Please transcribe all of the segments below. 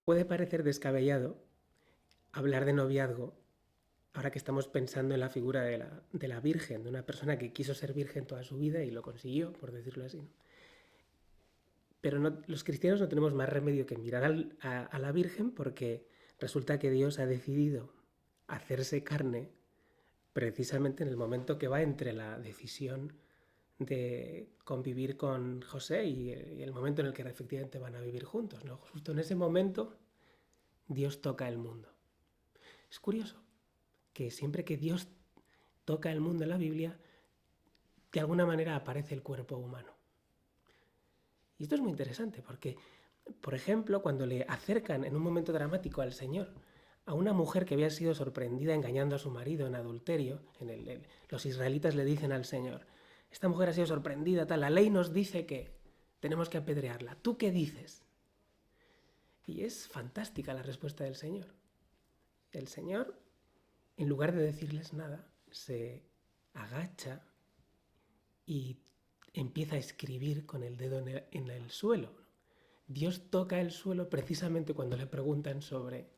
Puede parecer descabellado hablar de noviazgo ahora que estamos pensando en la figura de la Virgen, de una persona que quiso ser virgen toda su vida y lo consiguió, por decirlo así, ¿no? Pero los cristianos no tenemos más remedio que mirar a la Virgen porque resulta que Dios ha decidido hacerse carne precisamente en el momento que va entre la decisión de convivir con José y el momento en el que efectivamente van a vivir juntos, ¿no? Justo en ese momento Dios toca el mundo. Es curioso que siempre que Dios toca el mundo en la Biblia, de alguna manera aparece el cuerpo humano. Y esto es muy interesante porque, por ejemplo, cuando le acercan en un momento dramático al Señor a una mujer que había sido sorprendida engañando a su marido en adulterio, los israelitas le dicen al Señor, esta mujer ha sido sorprendida, tal, la ley nos dice que tenemos que apedrearla. ¿Tú qué dices? Y es fantástica la respuesta del Señor. El Señor, en lugar de decirles nada, se agacha y empieza a escribir con el dedo en el suelo. Dios toca el suelo precisamente cuando le preguntan sobre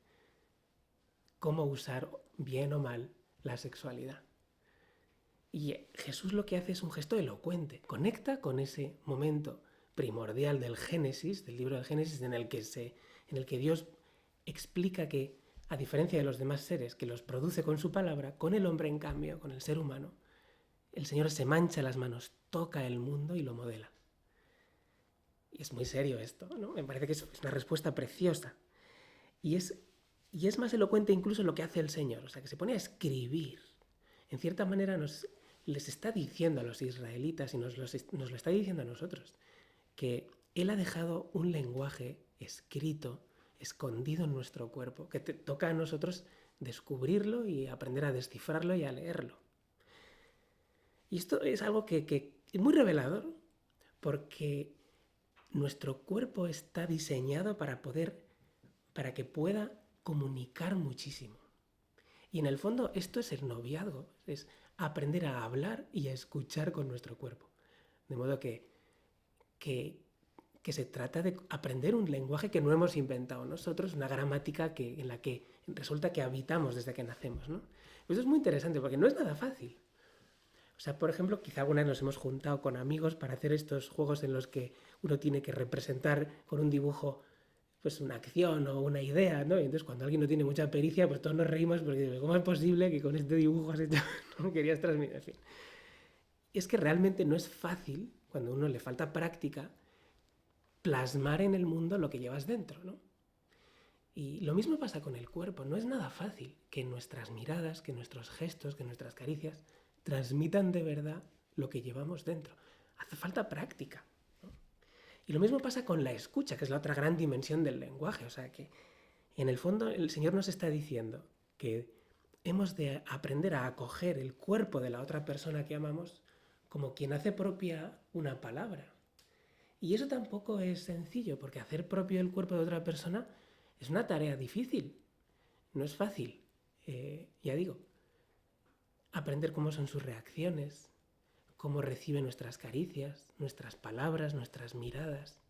cómo usar bien o mal la sexualidad. Y Jesús lo que hace es un gesto elocuente, conecta con ese momento primordial del Génesis, del libro del Génesis, en el que Dios explica que, a diferencia de los demás seres que los produce con su palabra, con el hombre en cambio, con el ser humano, el Señor se mancha las manos, toca el mundo y lo modela. Y es muy serio esto, ¿no? Me parece que es una respuesta preciosa. Y es más elocuente incluso lo que hace el Señor, o sea, que se pone a escribir. En cierta manera les está diciendo a los israelitas y nos lo está diciendo a nosotros, que Él ha dejado un lenguaje escrito, escondido en nuestro cuerpo, que toca a nosotros descubrirlo y aprender a descifrarlo y a leerlo. Y esto es algo que es muy revelador, porque nuestro cuerpo está diseñado para que pueda comunicar muchísimo. Y en el fondo esto es el noviazgo, es aprender a hablar y a escuchar con nuestro cuerpo. De modo que, que se trata de aprender un lenguaje que no hemos inventado nosotros, una gramática en la que resulta que habitamos desde que nacemos, ¿no? Esto es muy interesante porque no es nada fácil. O sea, por ejemplo, quizá alguna vez nos hemos juntado con amigos para hacer estos juegos en los que uno tiene que representar con un dibujo pues una acción o una idea, ¿no? Y entonces cuando alguien no tiene mucha pericia, pues todos nos reímos porque ¿cómo es posible que con este dibujo has hecho, no querías transmitir? En fin. Y es que realmente no es fácil, cuando a uno le falta práctica, plasmar en el mundo lo que llevas dentro, ¿no? Y lo mismo pasa con el cuerpo, no es nada fácil que nuestras miradas, que nuestros gestos, que nuestras caricias transmitan de verdad lo que llevamos dentro. Hace falta práctica. Y lo mismo pasa con la escucha, que es la otra gran dimensión del lenguaje. O sea que, en el fondo, el Señor nos está diciendo que hemos de aprender a acoger el cuerpo de la otra persona que amamos como quien hace propia una palabra. Y eso tampoco es sencillo, porque hacer propio el cuerpo de otra persona es una tarea difícil. No es fácil. Ya digo, aprender cómo son sus reacciones, cómo recibe nuestras caricias, nuestras palabras, nuestras miradas.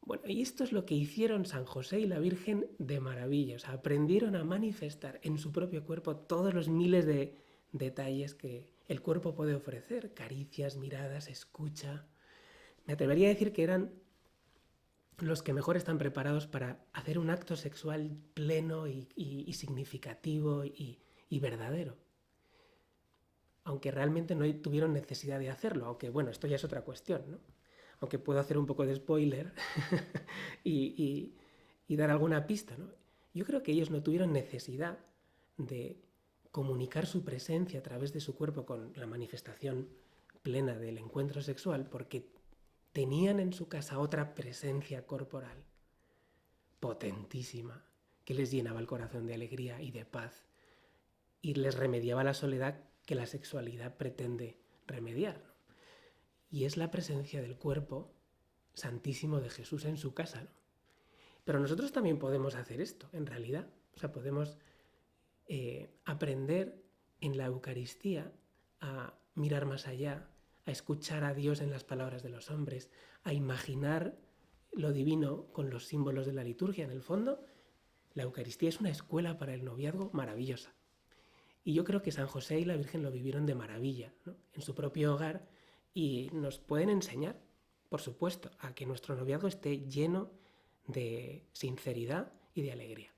Bueno, y esto es lo que hicieron San José y la Virgen de maravilla. O sea, aprendieron a manifestar en su propio cuerpo todos los miles de detalles que el cuerpo puede ofrecer. Caricias, miradas, escucha. Me atrevería a decir que eran los que mejor están preparados para hacer un acto sexual pleno y significativo y verdadero. Aunque realmente no tuvieron necesidad de hacerlo, aunque bueno, esto ya es otra cuestión, ¿no? Aunque puedo hacer un poco de spoiler y, y dar alguna pista, ¿no? Yo creo que ellos no tuvieron necesidad de comunicar su presencia a través de su cuerpo con la manifestación plena del encuentro sexual porque tenían en su casa otra presencia corporal potentísima que les llenaba el corazón de alegría y de paz y les remediaba la soledad que la sexualidad pretende remediar, ¿no? Y es la presencia del cuerpo santísimo de Jesús en su casa, ¿no? Pero nosotros también podemos hacer esto, en realidad. O sea, podemos aprender en la Eucaristía a mirar más allá, a escuchar a Dios en las palabras de los hombres, a imaginar lo divino con los símbolos de la liturgia en el fondo, la Eucaristía es una escuela para el noviazgo maravillosa. Y yo creo que San José y la Virgen lo vivieron de maravilla, ¿no? En su propio hogar, y nos pueden enseñar, por supuesto, a que nuestro noviazgo esté lleno de sinceridad y de alegría.